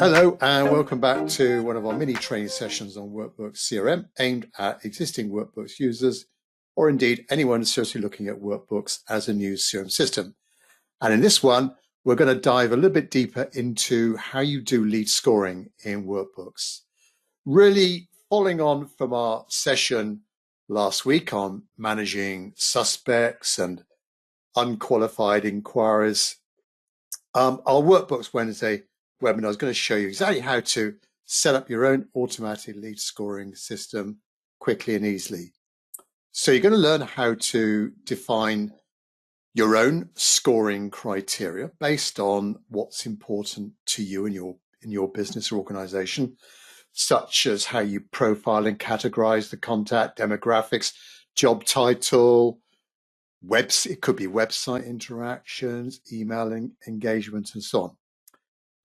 Hello and welcome back to one of our mini training sessions on Workbooks CRM aimed at existing Workbooks users or indeed anyone seriously looking at Workbooks as a new CRM system. And in this one, we're going to dive a little bit deeper into how you do lead scoring in Workbooks. Really following on from our session last week on managing suspects and unqualified inquiries, our Workbooks Wednesday webinar is going to show you exactly how to set up your own automatic lead scoring system quickly and easily. So you're going to learn how to define your own scoring criteria based on what's important to you in your business or organization, such as how you profile and categorize the contact, demographics, job title, it could be website interactions, emailing engagement, and so on.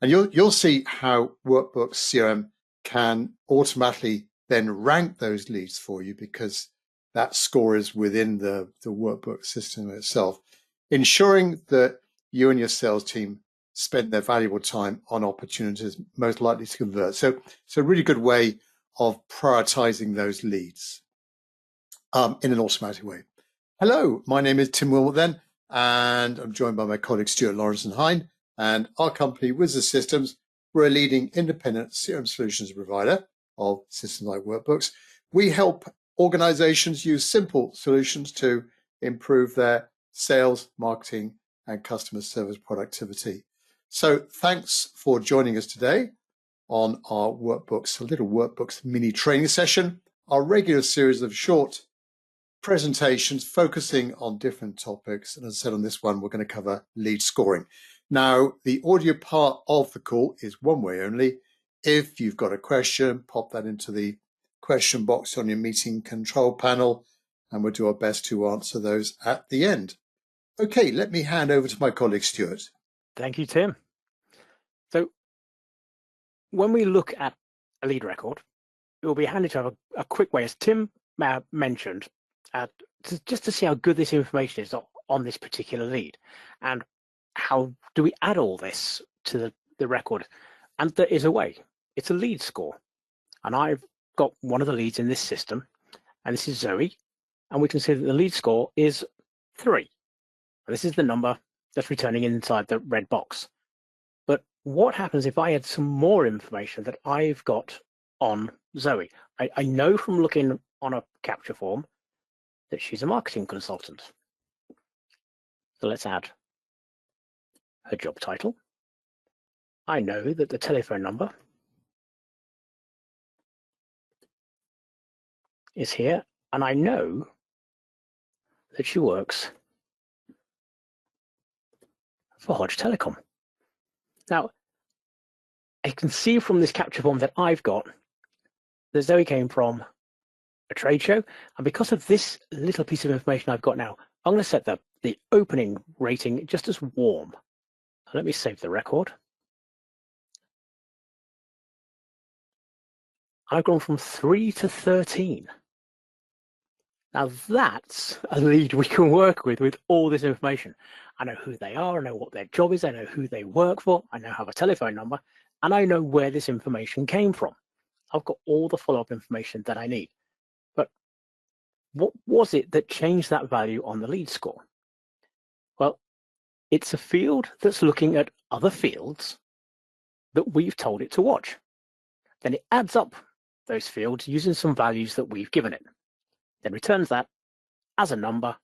And you'll see how Workbooks CRM can automatically then rank those leads for you because that score is within the Workbook system itself, ensuring that you and your sales team spend their valuable time on opportunities most likely to convert. So it's a really good way of prioritizing those leads in an automatic way. Hello, my name is Tim Wilmot then, and I'm joined by my colleagues Stuart Lawrence and Hein. And our company, Wizard Systems, we're a leading independent CRM solutions provider of systems like Workbooks. We help organizations use simple solutions to improve their sales, marketing, and customer service productivity. So thanks for joining us today on our Workbooks, a little Workbooks mini training session, our regular series of short presentations focusing on different topics. And as I said, on this one, we're going to cover lead scoring. Now, the audio part of the call is one way only. If you've got a question, pop that into the question box on your meeting control panel, and we'll do our best to answer those at the end. Okay, let me hand over to my colleague, Stuart. Thank you, Tim. So when we look at a lead record, it will be handy to have a quick way, as Tim mentioned, just to see how good this information is on this particular lead. And how do we add all this to the record? And there is a way. It's a lead score. And I've got one of the leads in this system, and this is Zoe. And we can see that the lead score is 3. And this is the number that's returning inside the red box. But what happens if I add some more information that I've got on Zoe? I know from looking on a capture form that she's a marketing consultant. So let's add her job title. I know that the telephone number is here, and I know that she works for Hodge Telecom. Now, I can see from this capture form that I've got that Zoe came from a trade show, and because of this little piece of information I've got now, I'm going to set the opening rating just as warm. Let me save the record. I've gone from 3 to 13. Now that's a lead we can work with all this information. I know who they are, I know what their job is, I know who they work for, I now have a telephone number, and I know where this information came from. I've got all the follow-up information that I need. But what was it that changed that value on the lead score? Well, it's a field that's looking at other fields that we've told it to watch. Then it adds up those fields using some values that we've given it. Then returns that as a number,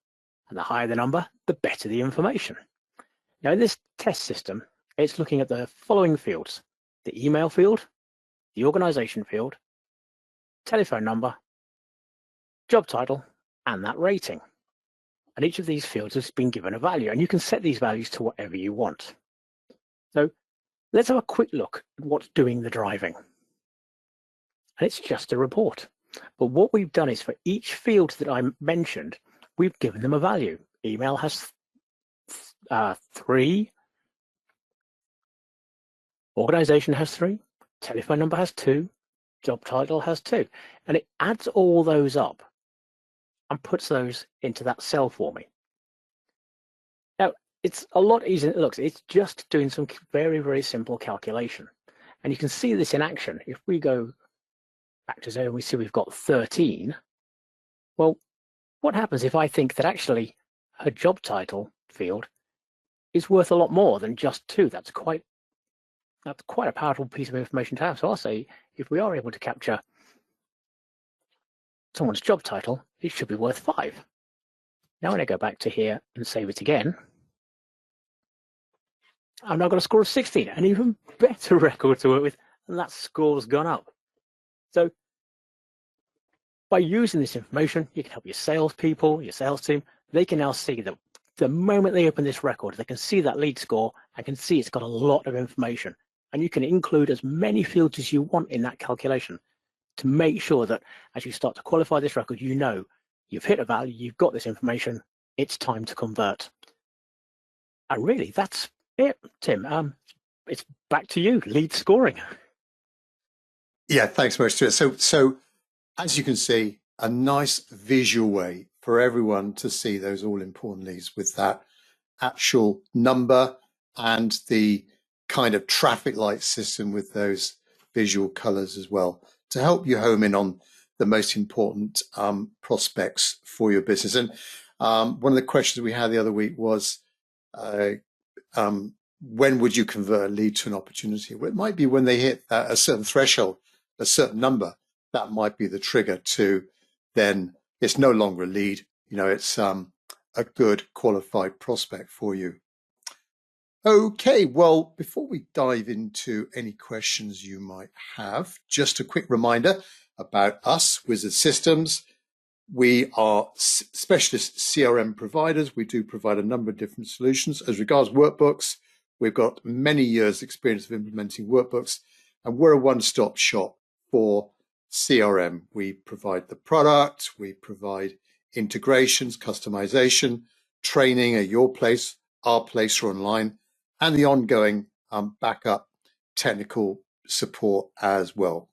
and the higher the number, the better the information. Now in this test system, it's looking at the following fields: the email field, the organization field, telephone number, job title, and that rating. And each of these fields has been given a value, and you can set these values to whatever you want. So let's have a quick look at what's doing the driving. And it's just a report. But what we've done is for each field that I mentioned, we've given them a value. Email has 3. Organization has 3. Telephone number has 2. Job title has 2. And it adds all those up and puts those into that cell for me. Now, it's a lot easier than it looks. It's just doing some very, very simple calculation. And you can see this in action. If we go back to zero and we see we've got 13, well, what happens if I think that actually her job title field is worth a lot more than just 2? That's quite a powerful piece of information to have. So I'll say if we are able to capture someone's job title, it should be worth 5. Now when I go back to here and save it again, I've now got a score of 16, an even better record to work with, and that score's gone up. So by using this information, you can help your salespeople, your sales team. They can now see that the moment they open this record, they can see that lead score and can see it's got a lot of information. And you can include as many fields as you want in that calculation to make sure that as you start to qualify this record, you know you've hit a value, you've got this information, it's time to convert. And really, that's it, Tim. It's back to you, lead scoring. Yeah, thanks very much, Stuart. So as you can see, a nice visual way for everyone to see those all important leads with that actual number and the kind of traffic light system with those visual colors as well to help you home in on the most important prospects for your business. And one of the questions we had the other week was, when would you convert a lead to an opportunity? Well, it might be when they hit a certain threshold, a certain number. That might be the trigger to then it's no longer a lead. It's a good qualified prospect for you. Okay, well, before we dive into any questions you might have, just a quick reminder about us, Wizard Systems. We are specialist CRM providers. We do provide a number of different solutions. As regards workbooks, we've got many years experience of implementing workbooks, and we're a one-stop shop for CRM. We provide the product, we provide integrations, customization, training at your place, our place, or online, and the ongoing backup technical support as well.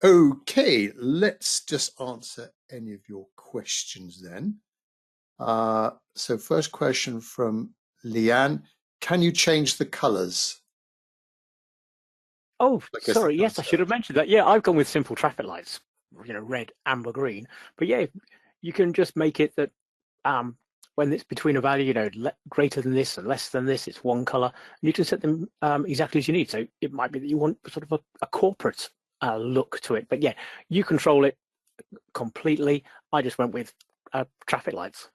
Okay, let's just answer any of your questions then. So first question from Leanne, can you change the colors? Oh, sorry. Yes, I should have mentioned that. Yeah, I've gone with simple traffic lights, red, amber, green. But yeah, you can just make it that when it's between a value, greater than this and less than this, it's one color. And you can set them exactly as you need. So it might be that you want sort of a corporate look to it. But yeah, you control it completely. I just went with traffic lights.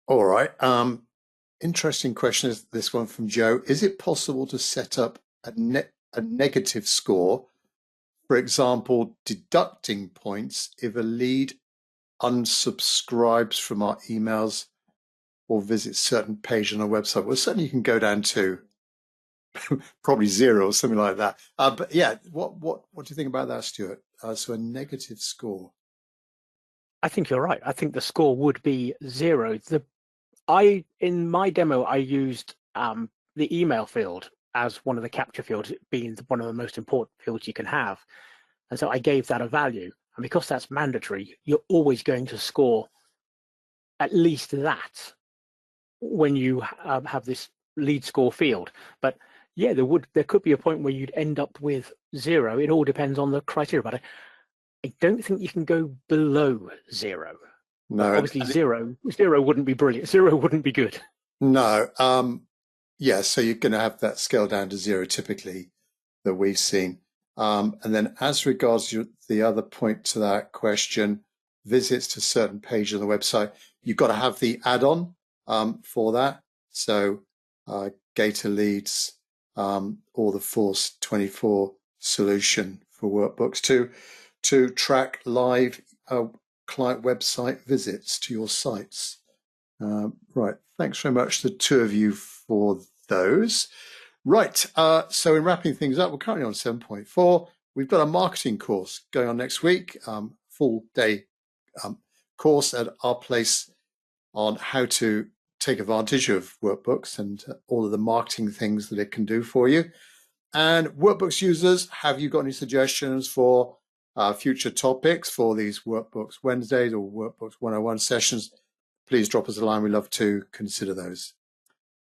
All right. Interesting question is this one from Joe. Is it possible to set up a negative score, for example, deducting points if a lead unsubscribes from our emails or visits certain page on our website? Well, certainly you can go down to probably 0 or something like that. But yeah, what do you think about that, Stuart? So a negative score. I think you're right. I think the score would be 0. In my demo, I used the email field as one of the capture fields, being one of the most important fields you can have. And so I gave that a value. And because that's mandatory, you're always going to score at least that when you have this lead score field. But yeah, there could be a point where you'd end up with 0. It all depends on the criteria. But I don't think you can go below 0. No, but obviously 0 wouldn't be brilliant. 0 wouldn't be good. No. Yeah, so you're going to have that scale down to 0 typically that we've seen. And then as regards the other point to that question, visits to certain pages on the website, you've got to have the add-on for that. So Gator Leads or the Force 24 solution for workbooks to track live client website visits to your sites. Right, thanks very much, the two of you, for those. Right, so in wrapping things up, we're currently on 7.4. We've got a marketing course going on next week, full day course at our place on how to take advantage of workbooks and all of the marketing things that it can do for you. And workbooks users, have you got any suggestions for future topics for these Workbooks Wednesdays or Workbooks 101 sessions? Please drop us a line. We'd love to consider those.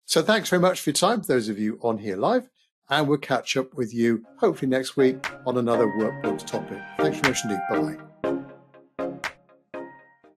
So thanks very much for your time, those of you on here live. and we'll catch up with you hopefully next week on another workbooks topic. Thanks very much indeed. Bye-bye.